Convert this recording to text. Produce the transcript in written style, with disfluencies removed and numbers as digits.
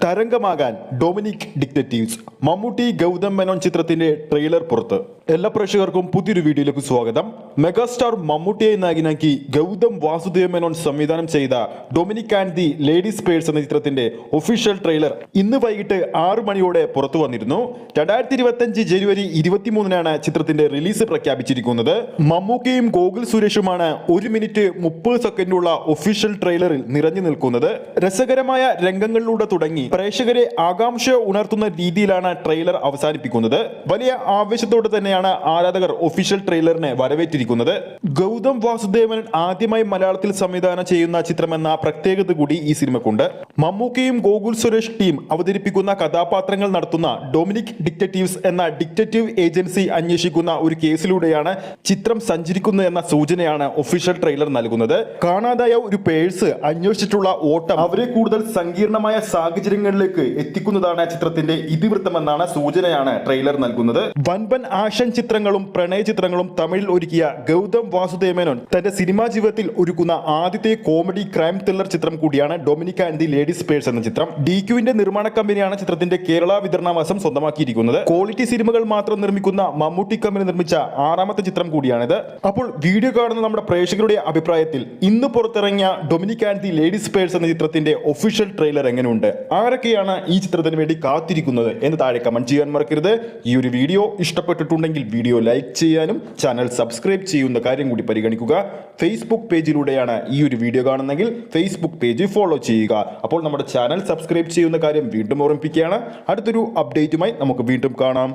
തരംഗമാകാൻ Dominic detectives. Mammootty Gautam Menon ചിത്രത്തിന്റെ trailer പുറത്ത്. എല്ലാ പ്രേക്ഷകർക്കും പുതിയൊരു വീഡിയോയിലേക്ക് സ്വാഗതം. മെഗാസ്റ്റാർ മമ്മൂട്ടിയെ നായകനാക്കി ഗൗതം വാസുദേവ് മേനോൻ സംവിധാനം ചെയ്ത Dominic and the ladies purse എന്ന ചിത്രത്തിന്റെ ഒഫീഷ്യൽ ട്രെയിലർ ഇന്ന് വൈകിട്ട് 6 മണിയോടെ പുറത്തു വന്നിരുന്നു. 2025 ജനുവരി 23 ചിത്രത്തിന്റെ റിലീസ് പ്രഖ്യാപിച്ചിരിക്കുന്നത്. മമ്മൂക്കയും ഗോകുൽ സുരേഷുമാണ് 1 മിനിറ്റ് 30 സെക്കൻഡുള്ള ഒഫീഷ്യൽ ട്രെയിലറിൽ നിറഞ്ഞു നിൽക്കുന്നത്. രസകരമായ രംഗങ്ങളിലൂടെ തുടങ്ങി പ്രേക്ഷകരെ ആകാംക്ഷ ഉണർത്തുന്ന രീതിയിലാണ് ട്രെയിലർ അവസാനിപ്പിക്കുന്നത്. വലിയ ആവേശത്തോടെ തന്നെയാണ് ആരാധകർ ഒഫീഷ്യൽ ട്രെയിലറിനെ വരവേറ്റിരിക്കുന്നത്. ഗൗതം വാസുദേവൻ ആദ്യമായി മലയാളത്തിൽ സംവിധാനം ചെയ്യുന്ന ചിത്രമെന്ന പ്രത്യേകത കൂടി ഈ സിനിമക്കുണ്ട്. മമ്മൂക്കയും ഗോകുൽ സുരേഷ് ടീം അവതരിപ്പിക്കുന്ന കഥാപാത്രങ്ങൾ നടത്തുന്ന ഡൊമിനിക് ഡിറ്റക്റ്റീവ്സ് എന്ന ഡിറ്റക്റ്റീവ് ഏജൻസി അന്വേഷിക്കുന്ന ഒരു കേസിലൂടെയാണ് ചിത്രം സഞ്ചരിക്കുന്നത് എന്ന സൂചനയാണ് ഒഫീഷ്യൽ ട്രെയിലർ നൽകുന്നത്. കാണാതായ ഒരു പേഴ്സ് അന്വേഷിച്ചിട്ടുള്ള ഓട്ടം അവരെ കൂടുതൽ സങ്കീർണമായ സാഹചര്യങ്ങളിലേക്ക് എത്തിക്കുന്നതാണ് ചിത്രത്തിന്റെ ഇതിവൃത്തമെന്നാണ് സൂചനയാണ് ട്രെയിലർ നൽകുന്നത്. വൻപൻ ആക്ഷൻ ചിത്രങ്ങളും പ്രണയ ചിത്രങ്ങളും തമിഴിൽ ഒരുക്കിയ ഗൗതം വാസുദേവ് മേനോൻ തന്റെ സിനിമാ ജീവിതത്തിൽ ഒരുക്കുന്ന ആദ്യത്തെ കോമഡി ക്രൈം ത്രില്ലർ ചിത്രം കൂടിയാണ് Dominic and the ladies purse എന്ന ചിത്രം. DQവിന്റെ നിർമ്മാണ കമ്പനിയാണ് ചിത്രത്തിന്റെ കേരള വിതരണാവകാശം സ്വന്തമാക്കിയിരിക്കുന്നത്. ക്വാളിറ്റി സിനിമകൾ മാത്രം നിർമ്മിക്കുന്ന മമ്മൂട്ടി കമ്പനി നിർമ്മിച്ച 6ാമത്തെ ചിത്രം കൂടിയാണിത്. അപ്പോൾ വീഡിയോ കാണുന്ന നമ്മുടെ പ്രേക്ഷകരുടെ അഭിപ്രായത്തിൽ ഇന്ന് പുറത്തിറങ്ങിയ Dominic and the ladies purse എന്ന ചിത്രത്തിന്റെ ഒഫീഷ്യൽ ട്രെയിലർ എങ്ങനെയുണ്ട്? ആരൊക്കെയാണ് ഈ ചിത്രത്തിന് വേണ്ടി കാത്തിരിക്കുന്നത് എന്ന് താഴെ കമന്റ് ചെയ്യാൻ മറക്കരുത്. ഈ ഒരു വീഡിയോ ഇഷ്ടപ്പെട്ടിട്ടുണ്ടെങ്കിൽ വീഡിയോ ലൈക്ക് ചെയ്യാനും ചാനൽ സബ്സ്ക്രൈബ് ചെയ്യുന്ന കാര്യം കൂടി പരിഗണിക്കുക. ഫേസ്ബുക്ക് പേജിലൂടെയാണ് ഈ ഒരു വീഡിയോ കാണുന്നെങ്കിൽ ഫേസ്ബുക്ക് പേജ് ഫോളോ ചെയ്യുക. അപ്പോൾ നമ്മുടെ ചാനൽ സബ്സ്ക്രൈബ് ചെയ്യുന്ന കാര്യം വീണ്ടും ഓർമ്മിപ്പിക്കുകയാണ്. അടുത്തൊരു അപ്ഡേറ്റുമായി നമുക്ക് വീണ്ടും കാണാം.